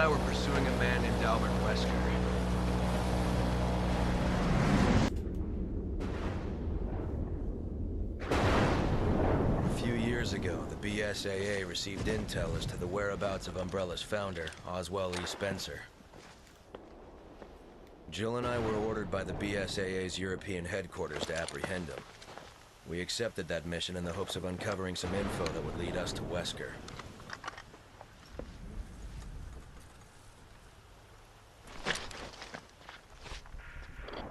I were pursuing a man named Albert Wesker. A few years ago, the BSAA received intel as to the whereabouts of Umbrella's founder, Oswell E. Spencer. Jill and I were ordered by the BSAA's European headquarters to apprehend him. We accepted that mission in the hopes of uncovering some info that would lead us to Wesker.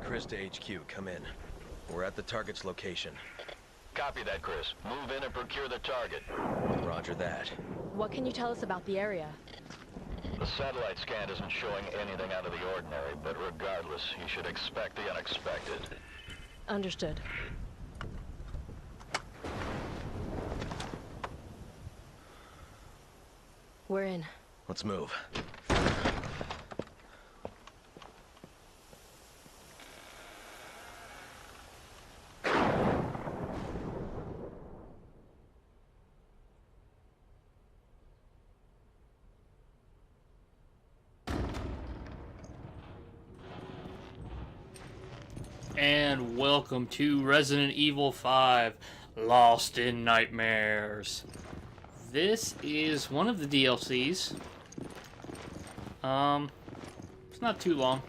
Chris to HQ, come in. We're at the target's location. Copy that, Chris. Move in and procure the target. Roger that. What can you tell us about the area? The satellite scan isn't showing anything out of the ordinary, but regardless, you should expect the unexpected. Understood. We're in. Let's move. And welcome to Resident Evil 5, Lost in Nightmares. This is one of the DLCs. It's not too long.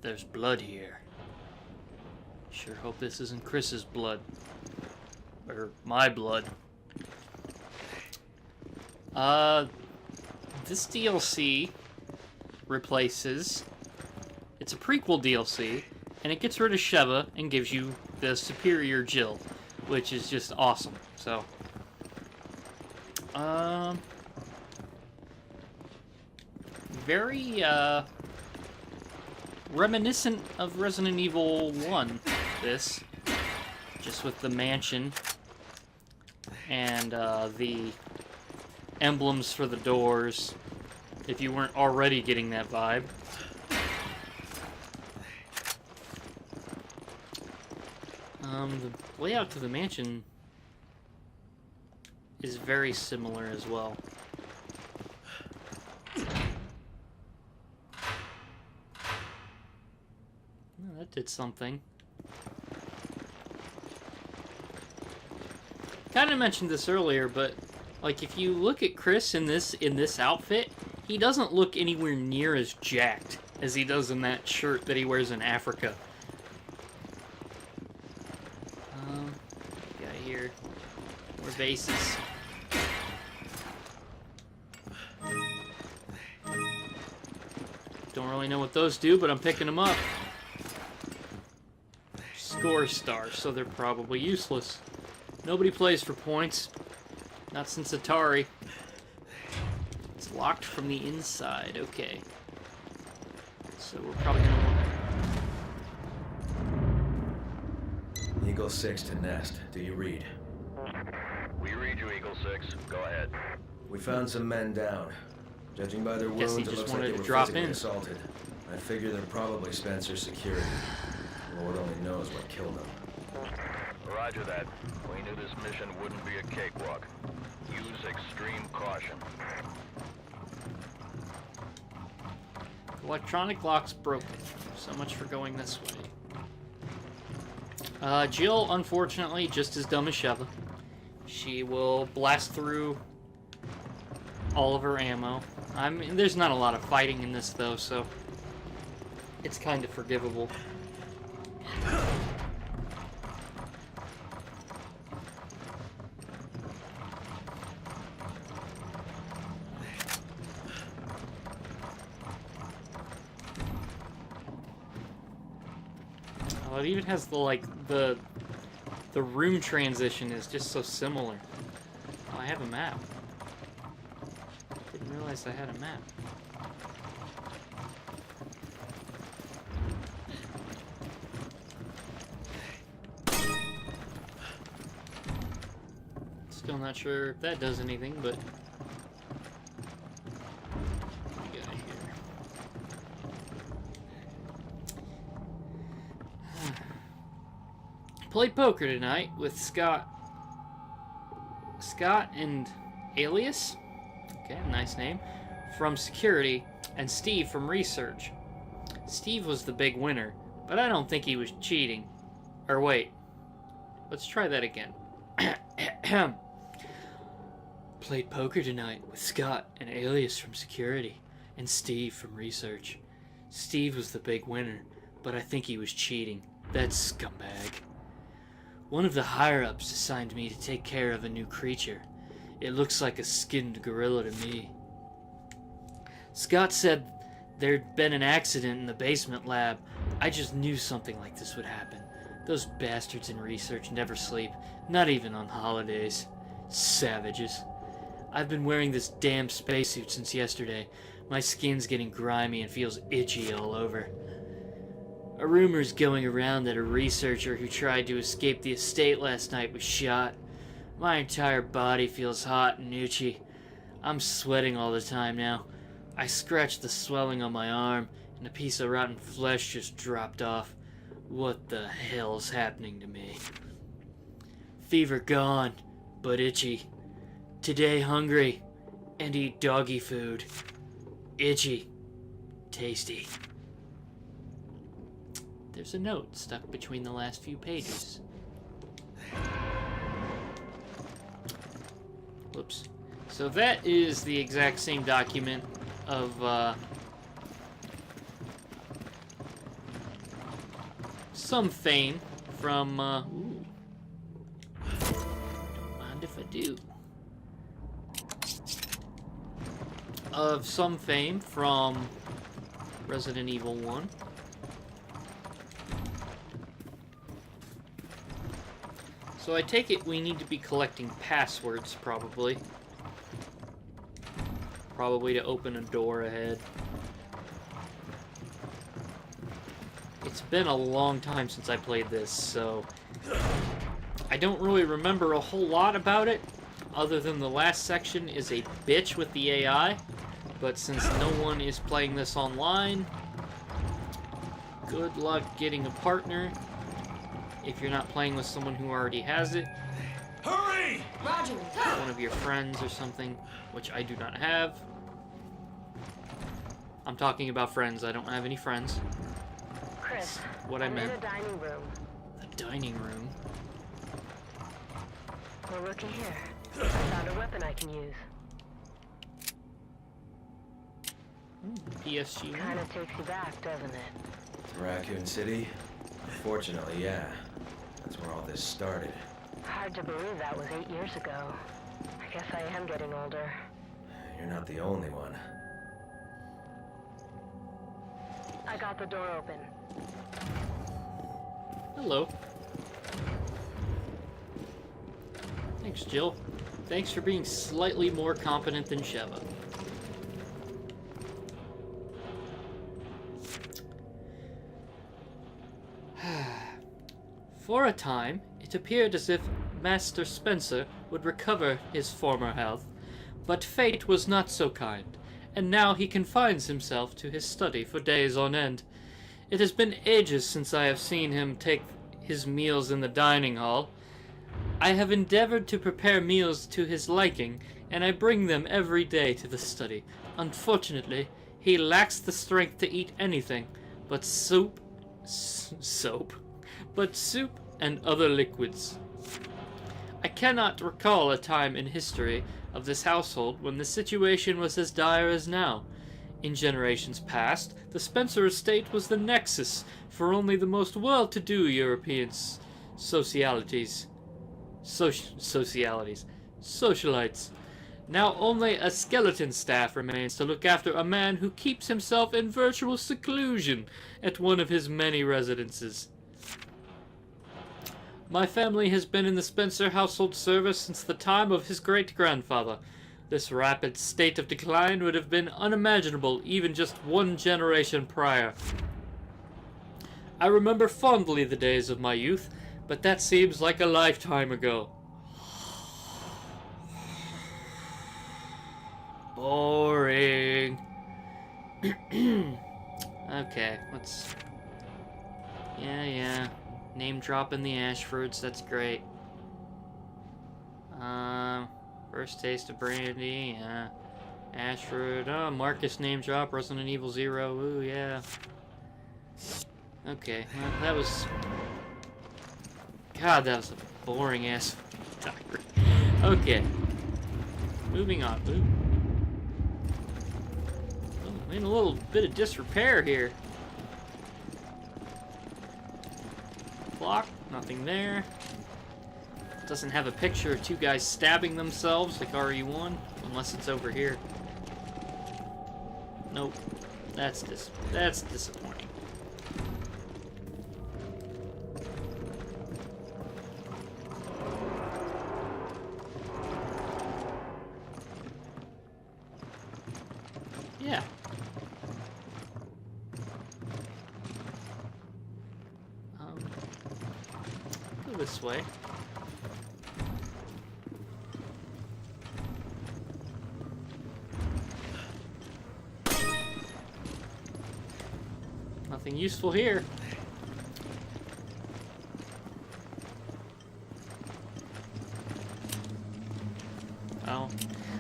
There's blood here. Sure hope this isn't Chris's blood. Or my blood. This DLC replaces... It's a prequel DLC, and it gets rid of Sheva and gives you the superior Jill, which is just awesome. So, very reminiscent of Resident Evil 1. This, just with the mansion and the emblems for the doors. If you weren't already getting that vibe. The layout to the mansion is very similar as well. Oh, that did something. Kind of mentioned this earlier, but like if you look at Chris in this outfit, he doesn't look anywhere near as jacked as he does in that shirt that he wears in Africa. More bases. Don't really know what those do, but I'm picking them up. Score stars, so they're probably useless. Nobody plays for points. Not since Atari. It's locked from the inside. Okay. So we're probably gonna want... Eagle 6 to Nest. Do you read? We read you, Eagle 6. Go ahead. We found some men down. Judging by their Guess wounds, he it just looks like wanted they to were drop physically in. assaulted. I figure they're probably Spencer's security. Lord only knows what killed them. Roger that. We knew this mission wouldn't be a cakewalk. Use extreme caution. Electronic lock's broken. So much for going this way. Jill, unfortunately, just as dumb as Sheva. She will blast through all of her ammo. I mean, there's not a lot of fighting in this, though, so it's kind of forgivable. Oh, it even has the room transition is just so similar. Oh, I have a map. Didn't realize I had a map. Still not sure if that does anything, but what we got here? Played poker tonight with Scott and Alias. Okay, nice name. From security, and Steve from research. Steve was the big winner, but I don't think he was cheating. Or wait, let's try that again. Played poker tonight with Scott, an alias from security, and Steve from research. Steve was the big winner, but I think he was cheating. That scumbag. One of the higher-ups assigned me to take care of a new creature. It looks like a skinned gorilla to me. Scott said there'd been an accident in the basement lab. I just knew something like this would happen. Those bastards in research never sleep, not even on holidays. Savages. I've been wearing this damn spacesuit since yesterday. My skin's getting grimy and feels itchy all over. A rumor's going around that a researcher who tried to escape the estate last night was shot. My entire body feels hot and itchy. I'm sweating all the time now. I scratched the swelling on my arm, and a piece of rotten flesh just dropped off. What the hell's happening to me? Fever gone, but itchy. Today hungry, and eat doggy food. Itchy. Tasty. There's a note stuck between the last few pages. Whoops. So that is the exact same document of some fame from ooh. Don't mind if I do. Of some fame from Resident Evil 1. So I take it we need to be collecting passwords, probably. Probably to open a door ahead. It's been a long time since I played this, so I don't really remember a whole lot about it, other than the last section is a bitch with the AI. But since no one is playing this online, good luck getting a partner if you're not playing with someone who already has it. Hurry! Roger. One of your friends or something, which I do not have. I'm talking about friends. I don't have any friends. Chris, What I I'm meant. in the dining room. The dining room. Well, looky here. I found a weapon I can use. PSG. Kind of takes you back, doesn't it? Raccoon City? Fortunately, yeah. That's where all this started. Hard to believe that was 8 years ago. I guess I am getting older. You're not the only one. I got the door open. Hello. Thanks, Jill. Thanks for being slightly more competent than Sheva. For a time, it appeared as if Master Spencer would recover his former health, but fate was not so kind, and now he confines himself to his study for days on end. It has been ages since I have seen him take his meals in the dining hall. I have endeavored to prepare meals to his liking, and I bring them every day to the study. Unfortunately, he lacks the strength to eat anything but soup and other liquids. I cannot recall a time in history of this household when the situation was as dire as now. In generations past, the Spencer estate was the nexus for only the most well-to-do European socialites. Now only a skeleton staff remains to look after a man who keeps himself in virtual seclusion at one of his many residences. My family has been in the Spencer household service since the time of his great-grandfather. This rapid state of decline would have been unimaginable even just one generation prior. I remember fondly the days of my youth, but that seems like a lifetime ago. Boring. Okay, let's... Yeah. Name dropping the Ashfords, that's great. First taste of brandy, yeah. Ashford, oh, Marcus name drop, Resident Evil 0, ooh, yeah. Okay, well, that was... God, that was a boring-ass diary. Okay. Moving on, ooh. Oh, in a little bit of disrepair here. Clock, nothing there. Doesn't have a picture of two guys stabbing themselves like RE1, unless it's over here. Nope. That's disappointing. Yeah. Go this way. Nothing useful here. Oh. I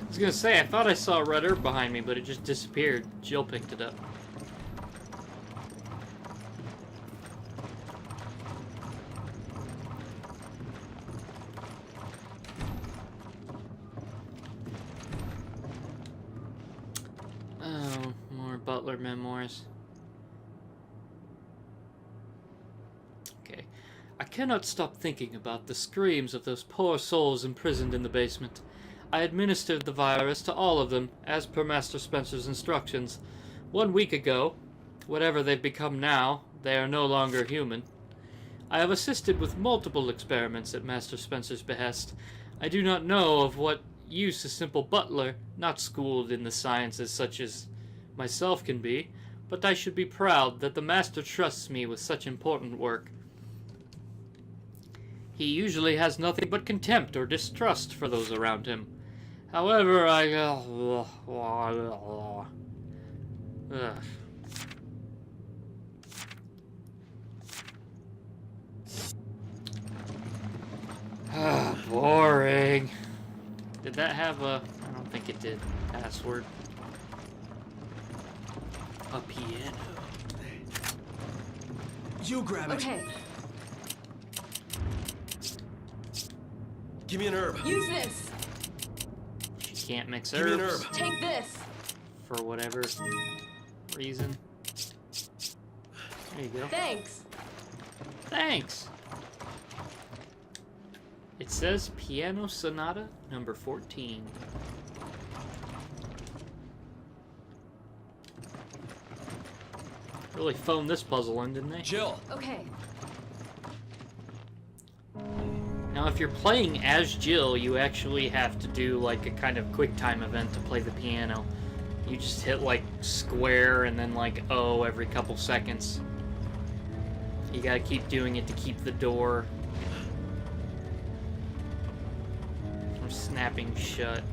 was gonna say, I thought I saw a red herb behind me, but it just disappeared. Jill picked it up. Oh, more Butler memoirs. Okay. I cannot stop thinking about the screams of those poor souls imprisoned in the basement. I administered the virus to all of them, as per Master Spencer's instructions. 1 week ago, whatever they've become now, they are no longer human. I have assisted with multiple experiments at Master Spencer's behest. I do not know of what use a simple butler, not schooled in the sciences such as myself can be, but I should be proud that the Master trusts me with such important work. He usually has nothing but contempt or distrust for those around him. However, boring. Did that have a... I don't think it did. Password. A piano. You grab it. Okay, Give me an herb. use this. She can't mix Give me an herbs herb. Take this. for whatever reason. There you go. Thanks. Thanks. It says Piano Sonata number 14. Really phoned this puzzle in, didn't they? Jill. Okay. Now, if you're playing as Jill, you actually have to do like a kind of quick time event to play the piano. You just hit like square and then like O every couple seconds. You gotta keep doing it to keep the door from snapping shut.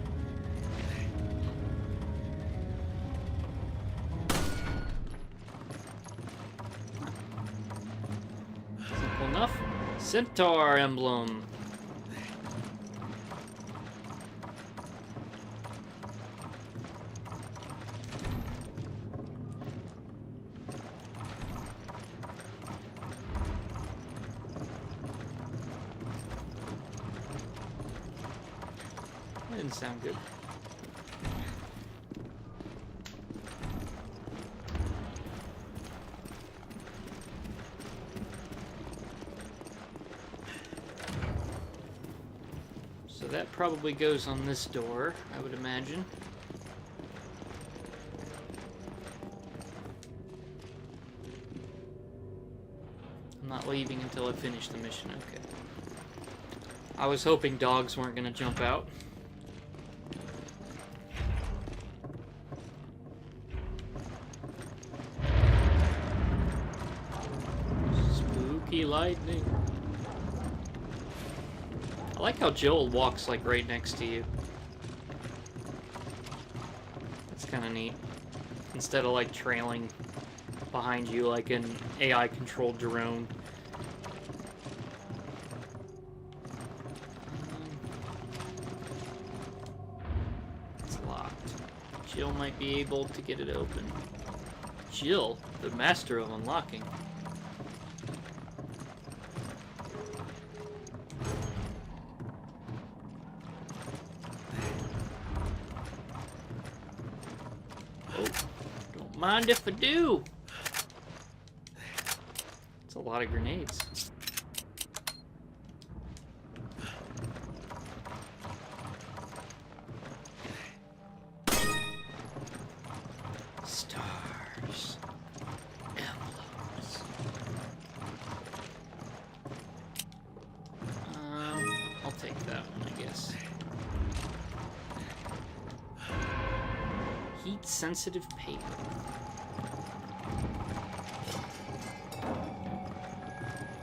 Simple enough. Centaur emblem. That didn't sound good. So that probably goes on this door, I would imagine. I'm not leaving until I finish the mission, okay. I was hoping dogs weren't gonna jump out. Spooky lightning. I like how Joel walks like right next to you. That's kind of neat. Instead of like trailing behind you like an AI-controlled drone. It's locked. Jill might be able to get it open. Jill, the master of unlocking. Oh, don't mind if I do. It's a lot of grenades. Stars. Emblems. I'll take that one, I guess. Heat-sensitive paper.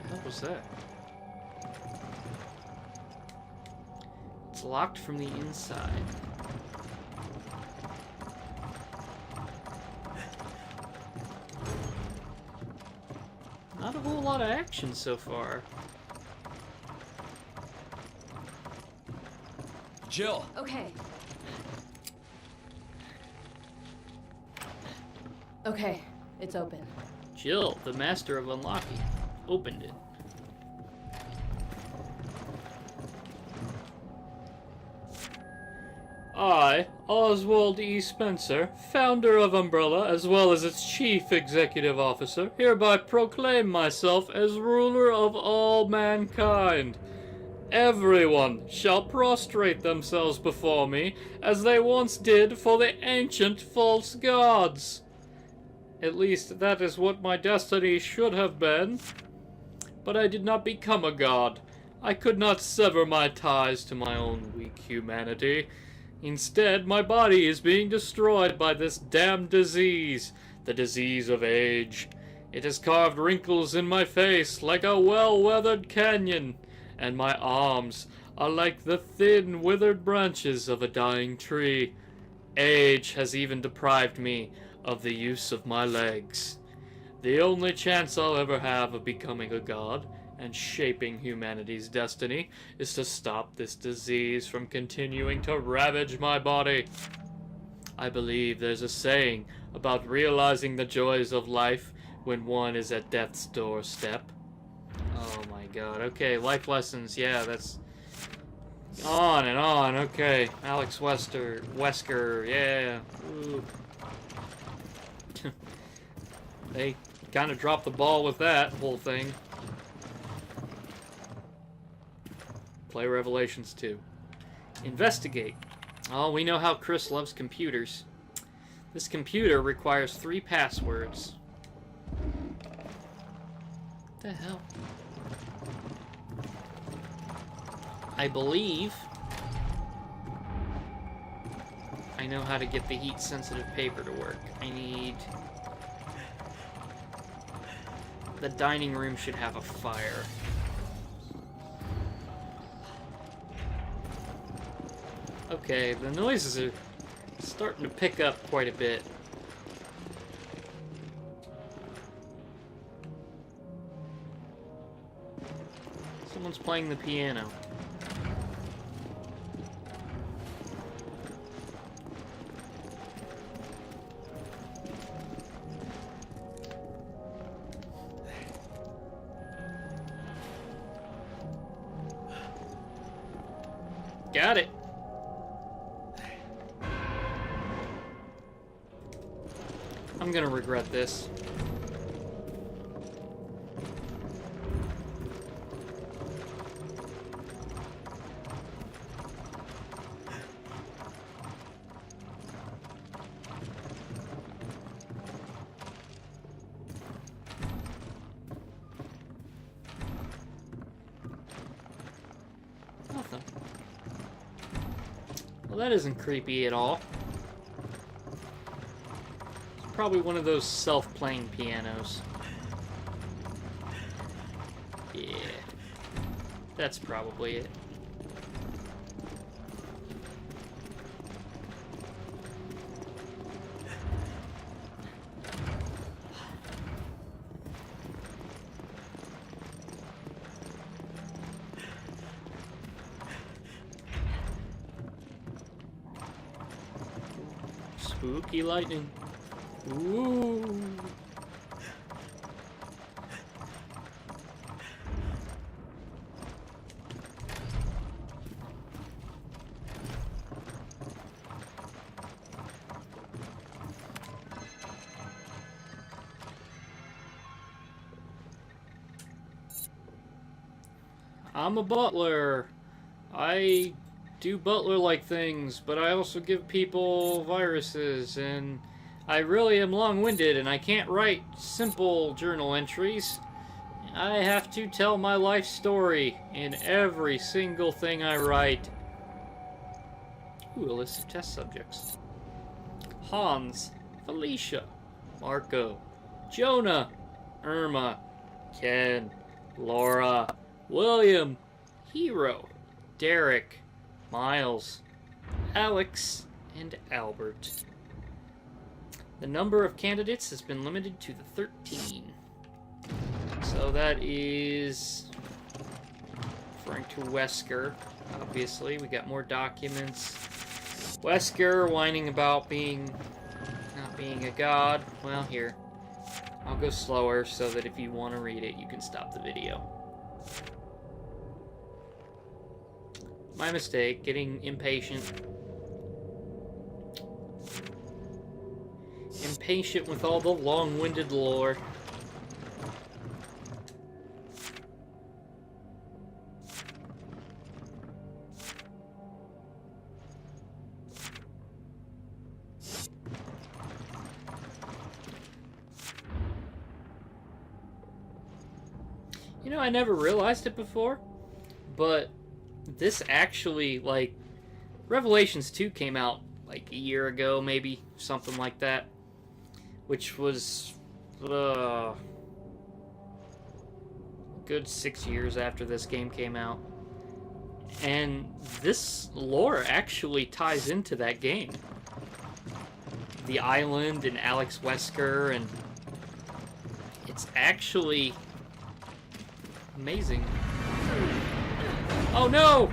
What was that? It's locked from the inside. Not a whole lot of action so far. Jill! Okay. Okay, it's open. Jill, the master of unlocking, opened it. I, Oswald E. Spencer, founder of Umbrella as well as its chief executive officer, hereby proclaim myself as ruler of all mankind. Everyone shall prostrate themselves before me as they once did for the ancient false gods. At least that is what my destiny should have been. But I did not become a god. I could not sever my ties to my own weak humanity. Instead, my body is being destroyed by this damned disease, the disease of age. It has carved wrinkles in my face like a well-weathered canyon, and my arms are like the thin, withered branches of a dying tree. Age has even deprived me of the use of my legs. The only chance I'll ever have of becoming a god and shaping humanity's destiny is to stop this disease from continuing to ravage my body. I believe there's a saying about realizing the joys of life when one is at death's doorstep. Oh my god, okay, life lessons, yeah, that's on and on, okay. Alex Wesker, yeah. Ooh. They kind of dropped the ball with that whole thing. Play Revelations 2. Investigate. Oh, we know how Chris loves computers. This computer requires 3 passwords. What the hell? I believe I know how to get the heat-sensitive paper to work. I need... The dining room should have a fire. Okay, the noises are starting to pick up quite a bit. Someone's playing the piano. Got it. I'm gonna regret this. Nothing. Well, that isn't creepy at all. Probably one of those self-playing pianos. Yeah. That's probably it. Spooky lightning. Ooh. I'm a butler. I do butler-like things, but I also give people viruses, and I really am long-winded, and I can't write simple journal entries. I have to tell my life story in every single thing I write. Ooh, a list of test subjects. Hans, Felicia, Marco, Jonah, Irma, Ken, Laura, William, Hero, Derek, Miles, Alex, and Albert. The number of candidates has been limited to the 13. So that is referring to Wesker. Obviously, we got more documents. Wesker whining about not being a god. Well, here. I'll go slower so that if you want to read it, you can stop the video. My mistake, getting impatient. Impatient with all the long-winded lore. You know, I never realized it before, but this actually, like, Revelations 2 came out, like, a year ago, maybe, something like that, which was, a good 6 years after this game came out, and this lore actually ties into that game. The island and Alex Wesker, and it's actually amazing. Oh no!